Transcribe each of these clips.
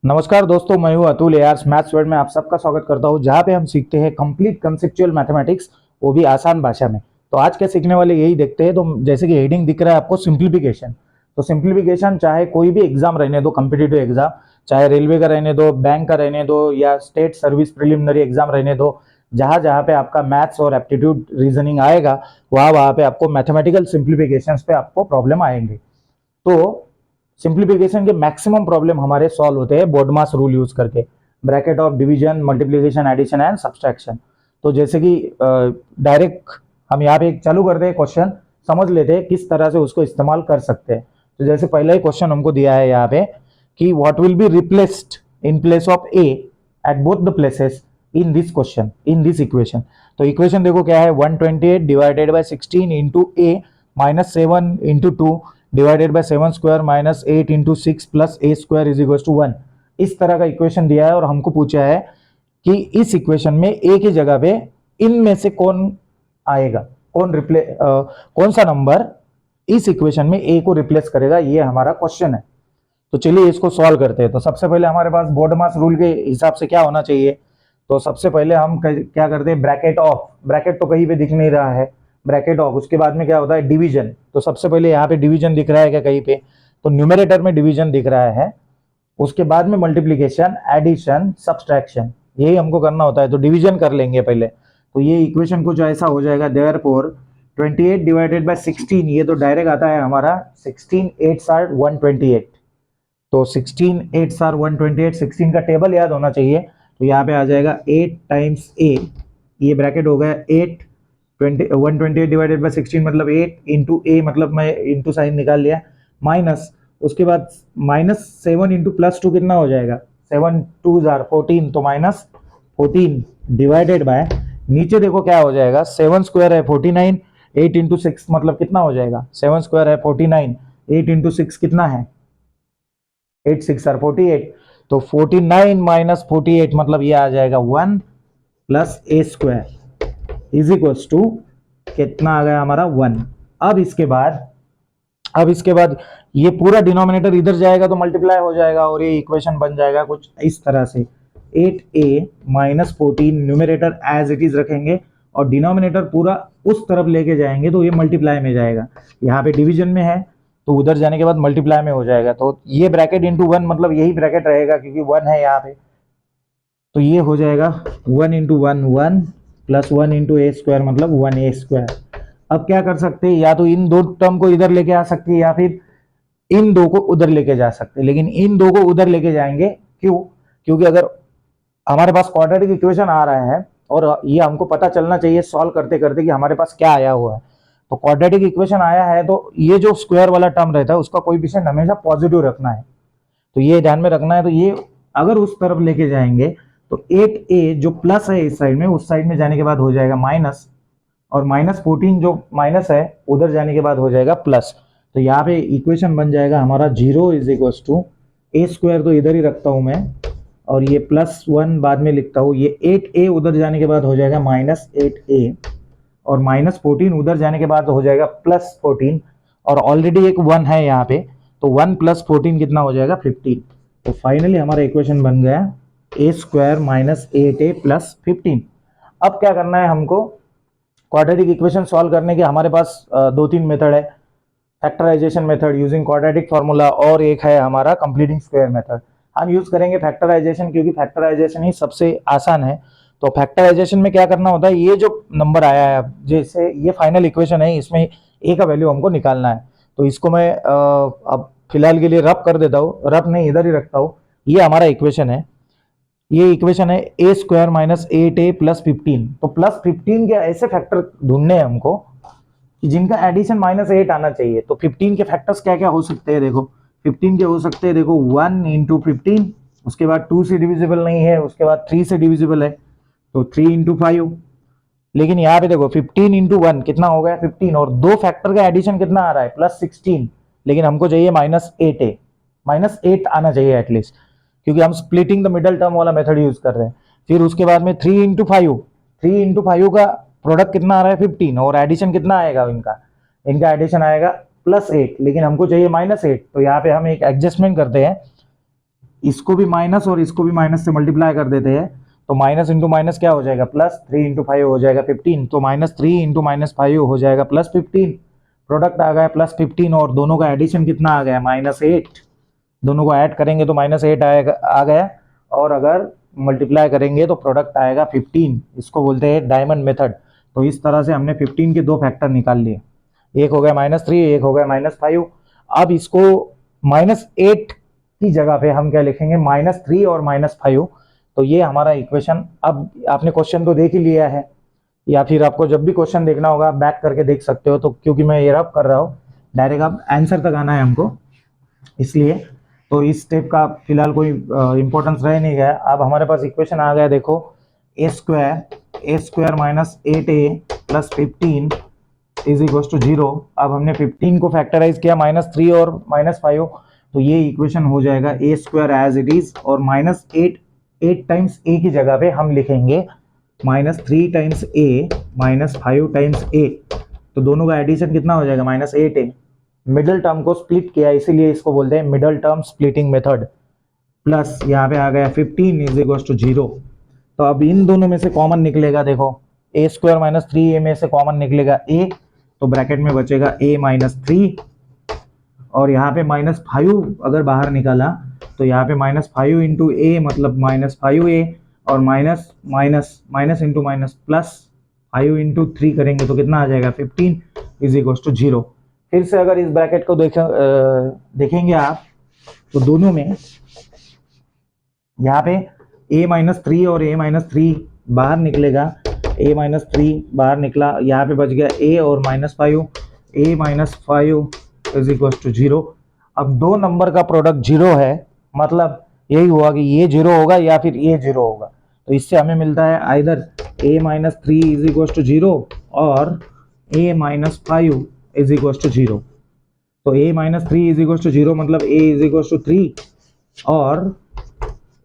नमस्कार दोस्तों, मैं हूं अतुल एआर्स मैथ्स वर्ल्ड में आप सबका स्वागत करता हूं, जहां पे हम सीखते हैं कंप्लीट कंसेप्चुअल मैथमेटिक्स, वो भी आसान भाषा में। तो आज क्या सीखने वाले यही देखते हैं। तो जैसे कि हेडिंग दिख रहा है आपको, सिंप्लीफिकेशन। तो सिंप्लीफिकेशन चाहे कोई भी एग्जाम रहने दो, कॉम्पिटिटिव एग्जाम, चाहे रेलवे का रहने दो, बैंक का रहने दो, या स्टेट सर्विस प्रिलिमिनरी एग्जाम रहने दो, जहां जहां पे आपका मैथ्स और एप्टीट्यूड रीजनिंग आएगा, वहां वहां पे आपको मैथमेटिकल सिंप्लीफिकेशन पे आपको प्रॉब्लम आएंगे। तो सिंप्लीफिकेशन के मैक्सिमम प्रॉब्लम हमारे सॉल्व होते हैं बोडमास रूल यूज करके, bracket of division, multiplication, addition and subtraction. तो जैसे कि डायरेक्ट हम यहाँ पे चालू करते हैं, क्वेश्चन समझ लेते हैं किस तरह से उसको इस्तेमाल कर सकते हैं। तो जैसे पहला ही क्वेश्चन हमको दिया है यहाँ पे कि what will be replaced in place of a at both the places in this question, in this equation. तो इक्वेशन देखो क्या है, 128 divided by 16 into a minus 7 into 2 divided by 7 square minus 8 into 6 plus a square is equal to 1। इस तरह का equation दिया है और हमको पूछा है कि इस इक्वेशन में ए की जगह पे इनमें से कौन आएगा, कौन सा नंबर इस इक्वेशन में ए को रिप्लेस करेगा, ये हमारा क्वेश्चन है। तो चलिए इसको सॉल्व करते हैं। तो सबसे पहले हमारे पास बोडमास रूल के हिसाब से क्या होना चाहिए, तो सबसे पहले हम क्या करते हैं, ब्रैकेट ऑफ, ब्रैकेट तो कहीं पे दिख नहीं रहा है, ब्रैकेट ऑफ, उसके बाद में क्या होता है, डिवीजन। तो सबसे पहले यहाँ पे डिवीजन दिख रहा है क्या कहीं पे, तो न्यूमरेटर में डिवीजन दिख रहा है, उसके बाद में मल्टीप्लीकेशन, एडिशन, सब्सट्रैक्शन, यही हमको करना होता है। तो डिवीजन कर लेंगे पहले। तो ये इक्वेशन कुछ ऐसा हो जाएगा, देयरफॉर 28 डिवाइडेड बाय 16, ये तो डायरेक्ट आता है हमारा 16 8 आर 128। तो 16 8 आर 128, 16 का टेबल याद होना चाहिए। तो यहाँ पे आ जाएगा 8 टाइम्स ए, ये ब्रैकेट हो गया 8, 128 डिवाइडेड बाय 16 मतलब 8 इंटू ए, मतलब मैं इंटू साइन निकाल लिया, माइनस, उसके बाद माइनस 7 इंटू प्लस 2 कितना हो जाएगा, 7 2 जार 14, तो माइनस 14 डिवाइडेड बाय, नीचे देखो क्या हो जाएगा, 7 स्क्वायर है 49, 8 इंटू 6 मतलब कितना हो जाएगा, 7 स्क्वायर है 49, 8 इंटू 6 कितना है, 8 6 आर 48। तो 49 माइनस 48 मतलब ये आ जाएगा 1 plus a square is equals to, कितना आ गया हमारा 1। अब इसके बाद ये पूरा डिनोमिनेटर इधर जाएगा तो मल्टीप्लाई हो जाएगा और ये इक्वेशन बन जाएगा कुछ इस तरह से, 8a minus 14, numerator as it is रखेंगे और डिनोमिनेटर पूरा उस तरफ लेके जाएंगे तो ये मल्टीप्लाई में जाएगा। यहाँ पे डिवीजन में है तो उधर जाने के बाद मल्टीप्लाई में हो जाएगा। तो ये ब्रैकेट इंटू 1 मतलब यही ब्रैकेट रहेगा क्योंकि 1 है यहाँ पे। तो ये हो जाएगा 1 इंटू 1 1 प्लस 1 इंटू ए स्क्वायर मतलब 1 ए स्क्वायर। अब क्या कर सकते हैं, या तो इन दो टर्म को इधर लेके आ सकते हैं या फिर इन दो को उधर लेके जा सकते हैं, लेकिन इन दो को उधर लेके जाएंगे क्यों, क्योंकि अगर हमारे पास क्वाड्रेटिक इक्वेशन आ रहा है और ये हमको पता चलना चाहिए सॉल्व करते करते कि हमारे पास क्या आया हुआ है। तो क्वाड्रेटिक इक्वेशन आया है तो ये जो स्क्वायर वाला टर्म रहता है उसका कोएफिशिएंट हमेशा पॉजिटिव रखना है, तो ये ध्यान में रखना है। तो ये अगर उस तरफ लेके जाएंगे तो 8a जो प्लस है इस साइड में, उस साइड में जाने के बाद हो जाएगा माइनस, और माइनस 14 जो माइनस है उधर जाने के बाद हो जाएगा प्लस। तो यहाँ पे इक्वेशन बन जाएगा हमारा 0 is equal to a square, तो इधर ही रखता हूँ मैं, और ये प्लस 1 बाद में लिखता हूँ, ये 8a उधर जाने के बाद हो जाएगा माइनस 8a, और माइनस 14 उधर जाने के बाद हो जाएगा प्लस 14, और ऑलरेडी एक 1 है यहाँ पे, तो 1 प्लस 14 कितना हो जाएगा 15। तो फाइनली हमारा इक्वेशन बन गया ए स्क्वायर माइनस 8a प्लस 15। अब क्या करना है हमको, क्वाड्रेटिक इक्वेशन सॉल्व करने के हमारे पास दो तीन मेथड है, factorization method using quadratic formula, और एक है हमारा कंप्लीटिंग स्क्वायर मेथड। हम यूज करेंगे फैक्टराइजेशन क्योंकि फैक्टराइजेशन ही सबसे आसान है। तो फैक्टराइजेशन में क्या करना होता है, ये जो नंबर आया है जैसे ये फाइनल इक्वेशन है, इसमें ए का वैल्यू हमको निकालना है। तो इसको मैं अब फिलहाल के लिए रफ कर देता हूँ, रफ नहीं इधर ही रखता हूँ। ये हमारा इक्वेशन है, ये इक्वेशन है ए स्क्वायर माइनस 8a प्लस 15। तो प्लस 15 के ऐसे फैक्टर ढूंढने हैं हमको कि जिनका एडिशन माइनस 8 आना चाहिए। तो 15 के फैक्टर्स क्या क्या हो सकते हैं, देखो 15 के हो सकते हैं, देखो 1 इंटू 15, उसके बाद 2 से डिविजिबल नहीं है, उसके बाद 3 से डिविजिबल है तो 3 इंटू 5। लेकिन यहाँ पे देखो 15 इंटू 1 कितना हो गया 15, और दो फैक्टर का एडिशन कितना आ रहा है प्लस 16, लेकिन हमको चाहिए माइनस 8a, माइनस 8 आना चाहिए एटलीस्ट, क्योंकि हम स्प्लिटिंग द मिडल टर्म वाला मेथड यूज कर रहे हैं। फिर उसके बाद में 3 इंटू 5, 3 इंटू 5 का प्रोडक्ट कितना आ रहा है 15, और एडिशन कितना आएगा इनका एडिशन आएगा प्लस 8, लेकिन हमको चाहिए माइनस 8। तो यहाँ पे हम एक एडजस्टमेंट करते हैं, इसको भी माइनस और इसको भी माइनस से मल्टीप्लाई कर देते हैं, तो माइनस इंटू माइनस क्या हो जाएगा, प्लस, 3 इंटू 5 हो जाएगा 15, तो -3 इंटू -5 हो जाएगा +15। प्रोडक्ट आ गया +15 और दोनों का एडिशन कितना आ गया, -8। दोनों को ऐड करेंगे तो -8 आएगा, आ गया, और अगर मल्टीप्लाई करेंगे तो प्रोडक्ट आएगा 15। इसको बोलते हैं डायमंड मेथड। तो इस तरह से हमने 15 के दो फैक्टर निकाल लिए, एक हो गया -3, एक हो गया -5। अब इसको -8 की जगह पे हम क्या लिखेंगे, -3 और -5। तो ये हमारा इक्वेशन। अब आपने क्वेश्चन तो देख ही लिया है, या फिर आपको जब भी क्वेश्चन देखना होगा आप बैक करके देख सकते हो, तो क्योंकि मैं ये रब कर रहा हूँ, डायरेक्ट अब आंसर तक आना है हमको, इसलिए तो इस स्टेप का फिलहाल कोई इंपॉर्टेंस रह नहीं गया। अब हमारे पास इक्वेशन आ गया, देखो, a² minus 8a plus 15 is equal to 0। अब हमने 15 को फैक्टराइज किया -3 और -5, तो ये इक्वेशन हो जाएगा a² एज इट इज, और -8 टाइम्स a की जगह पे हम लिखेंगे -3 टाइम्स a -5 टाइम्स a। तो दोनों का एडिशन कितना हो जाएगा, -8a। मिडिल टर्म को स्प्लिट किया, इसीलिए इसको बोलते हैं middle term splitting method. Plus यहाँ पे आ गया 15 इज इक्वल टू 0। तो अब इन दोनों में से कॉमन निकलेगा, देखो, a² माइनस 3a में से कॉमन निकलेगा a, तो ब्रैकेट में बचेगा a -3, और यहाँ पे -5 अगर बाहर निकाला तो यहाँ पे -5 इंटू a मतलब -5a, और minus minus minus into minus plus 5 into 3 करेंगे तो कितना आ जाएगा, 15 इज इक्वल टू 0। फिर से अगर इस ब्रैकेट को देखेंगे आप, तो दोनों में यहाँ पे a-3 और a-3 बाहर निकलेगा, a-3 बाहर निकला, यहाँ पे बच गया a और -5, a-5 इज इक्वल टू 0। अब दो नंबर का प्रोडक्ट 0 है, मतलब यही हुआ कि ये 0 होगा या फिर ये 0 होगा। तो इससे हमें मिलता है either a-3 is equal to 0 और a-5 इज इक्वल टू 0। तो a-3 इज इक्वल टू 0 मतलब a इज इक्वल टू 3, और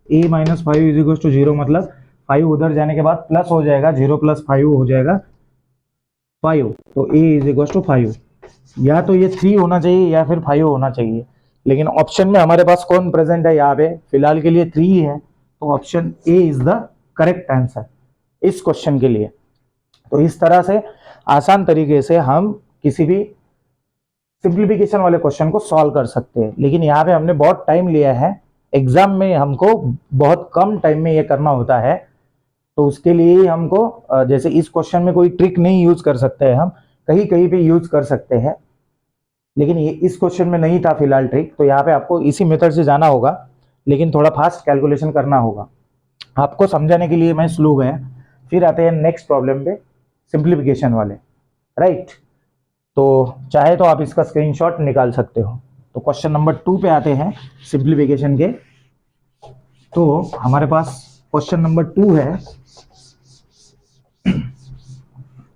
a-5 इज इक्वल टू 0 मतलब 5 उधर जाने के बाद प्लस हो जाएगा, 0 प्लस 5 हो जाएगा 5। तो a इज इक्वल टू 5। या तो ये 3 होना चाहिए या फिर 5 होना चाहिए, लेकिन ऑप्शन में हमारे पास कौन प्रेजेंट है, यहाँ पे फिलहाल के लिए 3 है, तो option A is the correct answer इस क्वेश्चन के लिए। तो इस तरह से आसान तरीके से हम किसी भी सिंप्लीफिकेशन वाले क्वेश्चन को सॉल्व कर सकते हैं, लेकिन यहाँ पे हमने बहुत टाइम लिया है, एग्जाम में हमको बहुत कम टाइम में ये करना होता है। तो उसके लिए ही हमको जैसे इस क्वेश्चन में कोई ट्रिक नहीं यूज कर सकते हैं, हम कहीं कहीं पे यूज कर सकते हैं, लेकिन ये इस क्वेश्चन में नहीं था फिलहाल ट्रिक। तो यहाँ पे आपको इसी मेथड से जाना होगा, लेकिन थोड़ा फास्ट कैलकुलेशन करना होगा। आपको समझाने के लिए मैं स्लो गया। फिर आते हैं नेक्स्ट प्रॉब्लम पे, सिंप्लीफिकेशन वाले, राइट। तो चाहे तो आप इसका स्क्रीनशॉट निकाल सकते हो। तो क्वेश्चन नंबर 2 पे आते हैं सिंप्लीफिकेशन के। तो हमारे पास क्वेश्चन नंबर 2 है।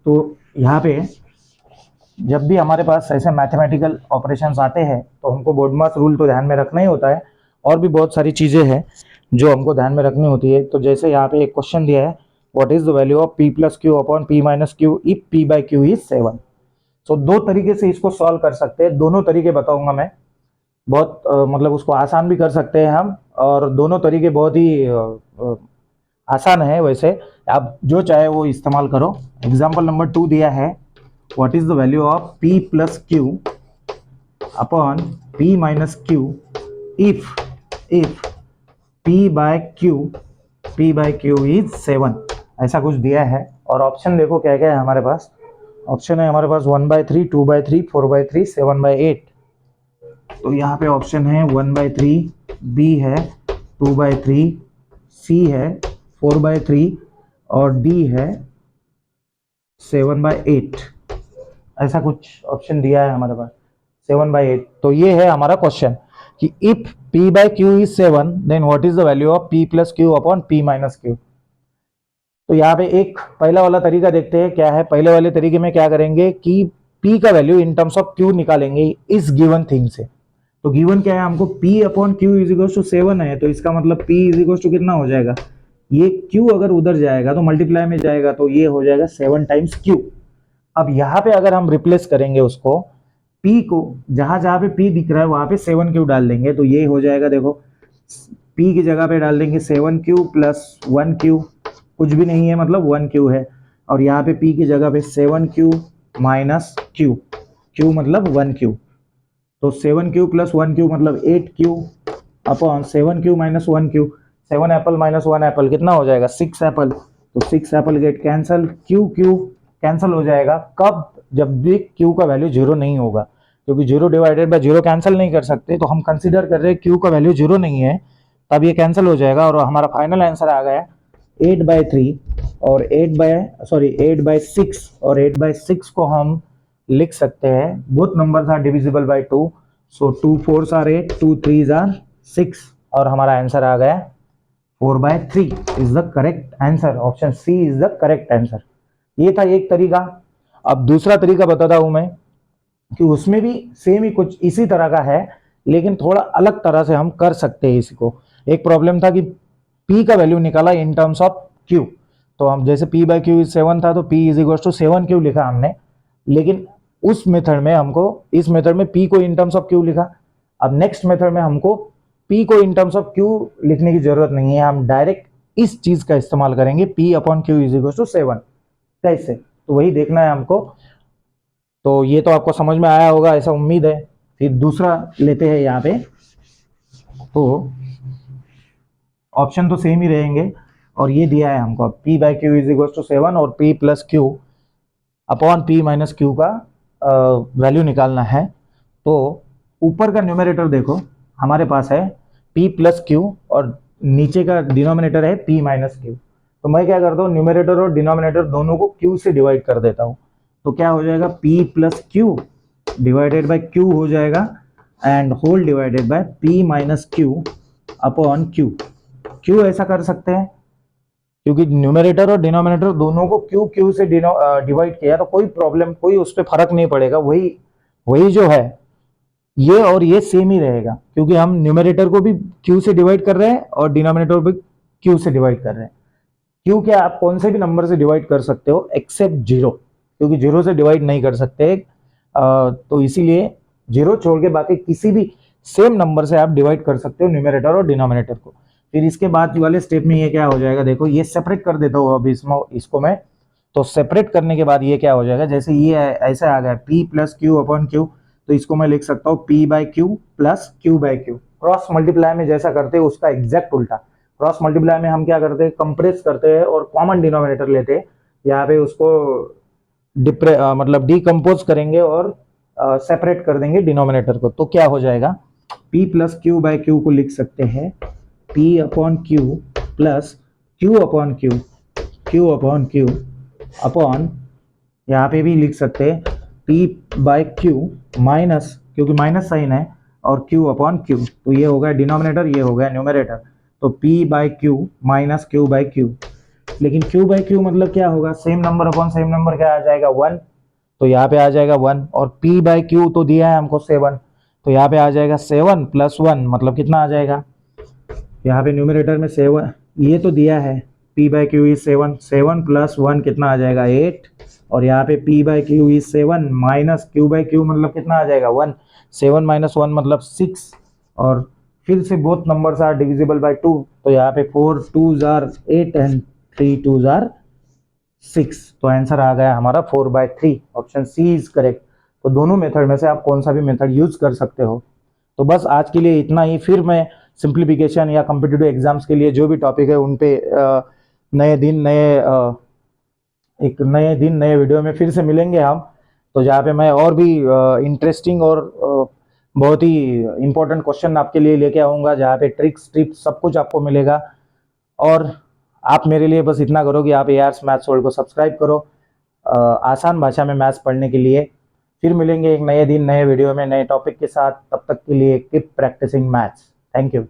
तो यहाँ पे जब भी हमारे पास ऐसे मैथमेटिकल ऑपरेशंस आते हैं तो हमको बोडमास रूल तो ध्यान में रखना ही होता है, और भी बहुत सारी चीज़ें हैं जो हमको ध्यान में रखनी होती है। तो जैसे यहाँ पे एक क्वेश्चन दिया है, what is the value of p plus q upon p minus q if p by Q is 7। तो दो तरीके से इसको सॉल्व कर सकते हैं, दोनों तरीके बताऊंगा मैं। बहुत मतलब उसको आसान भी कर सकते हैं हम, और दोनों तरीके बहुत ही आसान है। वैसे आप जो चाहे वो इस्तेमाल करो। एग्जाम्पल नंबर 2 दिया है, what is the value of p plus q upon p minus q if p by q is 7, ऐसा कुछ दिया है। और ऑप्शन देखो क्या क्या है हमारे पास। ऑप्शन है हमारे पास 1/3, 2/3, 4/3, 7/8। तो यहाँ पे ऑप्शन है 1/3, बी है 2/3, सी है 4/3, और डी है 7/8। ऐसा कुछ ऑप्शन दिया है हमारे पास, 7/8। तो ये है हमारा क्वेश्चन कि if p by q is 7 then what is the value of p plus q upon p minus q. तो यहाँ पे एक पहला वाला तरीका देखते हैं क्या है। पहले वाले तरीके में क्या करेंगे कि p का value in terms of q निकालेंगे इस गिवन थिंग से। तो गिवन क्या है हमको, p upon q is equal to 7 है, तो इसका मतलब p इज इक्वल टू कितना हो जाएगा, ये q अगर उधर जाएगा तो मल्टीप्लाई में जाएगा, तो ये हो जाएगा 7 टाइम्स q। अब यहाँ पे अगर हम रिप्लेस करेंगे उसको, p को जहां जहां पे p दिख रहा है वहां पे 7 क्यू डाल देंगे, तो ये हो जाएगा, देखो p की जगह पे डाल देंगे 7q प्लस 1q, कुछ भी नहीं है मतलब 1q है, और यहाँ पे p की जगह पे 7q माइनस q, q मतलब 1q, तो 7q प्लस 1q मतलब 8q upon 7q minus 1q, 7 Apple minus 1 Apple कितना हो जाएगा 6 एप्पल, तो 6 Apple get cancel, q q cancel हो जाएगा कब, जब भी q का वैल्यू जीरो नहीं होगा, क्योंकि zero divided by zero cancel नहीं कर सकते, तो हम कंसीडर कर रहे हैं q का वैल्यू जीरो नहीं है, तब ये कैंसिल हो जाएगा और हमारा फाइनल आंसर आ गया 8/3 और 8/6, और 8/6 को हम लिख सकते हैं, both numbers are divisible by 2, so 2 4s are 8, 2 3s are 6, और हमारा आंसर आ गया 4/3 is the correct answer, option C is the correct answer. ये था एक तरीका। अब दूसरा तरीका बताता हूं मैं कि उसमें भी सेम ही कुछ इसी तरह का है, लेकिन थोड़ा अलग तरह से हम कर सकते हैं इसको। एक प्रॉब्लम था कि p का वैल्यू निकाला इन टर्म्स ऑफ q, तो हम जैसे p/q 7 था तो p is equal to 7q लिखा हमने, लेकिन उस मेथड में हमको, इस मेथड में p को इन टर्म्स ऑफ q लिखा। अब नेक्स्ट मेथड में हमको p को इन टर्म्स ऑफ q लिखने की जरूरत नहीं है, हम डायरेक्ट इस चीज का इस्तेमाल करेंगे, p/q इज इक्वल टू 7, कैसे, तो वही देखना है हमको। तो ये तो आपको समझ में आया होगा ऐसा उम्मीद है। फिर दूसरा लेते हैं यहाँ पे, तो ऑप्शन तो सेम ही रहेंगे, और ये दिया है हमको p/q इज इक्वल टू 7 और p plus q upon p minus q का वैल्यू निकालना है। तो ऊपर का न्यूमरेटर देखो हमारे पास है p प्लस q और नीचे का डिनोमिनेटर है p माइनस q, तो मैं क्या करता हूँ न्यूमरेटर और डिनोमिनेटर दोनों को q से डिवाइड कर देता हूँ, तो क्या हो जाएगा p plus q divided by q हो जाएगा, and whole divided by p minus q upon q। क्यों ऐसा कर सकते हैं, क्योंकि न्यूमरेटर और डिनोमिनेटर दोनों को q से डिवाइड किया, तो कोई प्रॉब्लम, कोई उस पर फर्क नहीं पड़ेगा, वही वही जो है ये और ये सेम ही रहेगा, क्योंकि हम न्यूमरेटर को भी q से डिवाइड कर रहे हैं और डिनोमिनेटर को भी q से डिवाइड कर रहे हैं। q क्या आप कौन से भी नंबर से डिवाइड कर सकते हो एक्सेप्ट जीरो, क्योंकि जीरो से डिवाइड नहीं कर सकते, तो इसीलिए जीरो छोड़ के बाकी किसी भी सेम नंबर से आप डिवाइड कर सकते हो न्यूमरेटर और डिनोमिनेटर को। फिर इसके बाद वाले स्टेप में ये क्या हो जाएगा, देखो ये सेपरेट कर देता हूँ अभी इसको मैं, तो सेपरेट करने के बाद ये क्या हो जाएगा, जैसे ये ऐसे आ गया p plus q upon Q, तो इसको मैं लिख सकता हूँ p/q plus q/q। Cross multiply में जैसा करते हैं उसका एग्जैक्ट उल्टा, क्रॉस मल्टीप्लाई में हम क्या करते हैं कंप्रेस करते हैं और कॉमन डिनोमिनेटर लेते हैं, यहाँ पे उसको मतलब डिकम्पोज करेंगे और सेपरेट कर देंगे डिनोमिनेटर को, तो क्या हो जाएगा p प्लस q/q को लिख सकते हैं p/q plus q/q, q/q upon, यहाँ पे भी लिख सकते हैं p/q माइनस, क्योंकि माइनस साइन है, और q/q, तो ये हो गया डिनोमिनेटर, ये हो गया न्यूमरेटर, तो p/q माइनस q/q, लेकिन q/q मतलब क्या होगा, same number upon same number क्या आ जाएगा 1, तो यहाँ पे आ जाएगा 1, और p/q तो दिया है हमको 7, तो यहाँ पे आ जाएगा 7 प्लस 1 मतलब कितना आ जाएगा, यहाँ पे न्यूमरेटर में 7 ये तो दिया है, p/q इज 7, 7 प्लस 1 कितना आ जाएगा 8, और यहाँ पे p/q इज 7 माइनस q/q मतलब कितना आ जाएगा 1, 7 माइनस 1 मतलब 6, और फिर से both numbers are divisible by 2, तो यहाँ पे 4 2s are 8 and 3 2s are 6, तो आंसर आ गया हमारा 4/3, ऑप्शन सी इज करेक्ट। तो दोनों मेथड में से आप कौन सा भी मेथड यूज कर सकते हो। तो बस आज के लिए इतना ही, फिर मैं सिंप्लीफिकेशन या कॉम्पिटिटिव एग्जाम्स के लिए जो भी टॉपिक है उन पे नए दिन नए वीडियो में फिर से मिलेंगे हम, तो जहाँ पे मैं और भी इंटरेस्टिंग और बहुत ही इंपॉर्टेंट क्वेश्चन आपके लिए लेके आऊँगा, जहाँ पे ट्रिक्स टिप्स सब कुछ आपको मिलेगा। और आप मेरे लिए बस इतना करो कि आप ARS मैथ्स वर्ल्ड को सब्सक्राइब करो आसान भाषा में मैथ्स पढ़ने के लिए। फिर मिलेंगे एक नए दिन नए वीडियो में नए टॉपिक के साथ, तब तक के लिए keep practising maths. Thank you.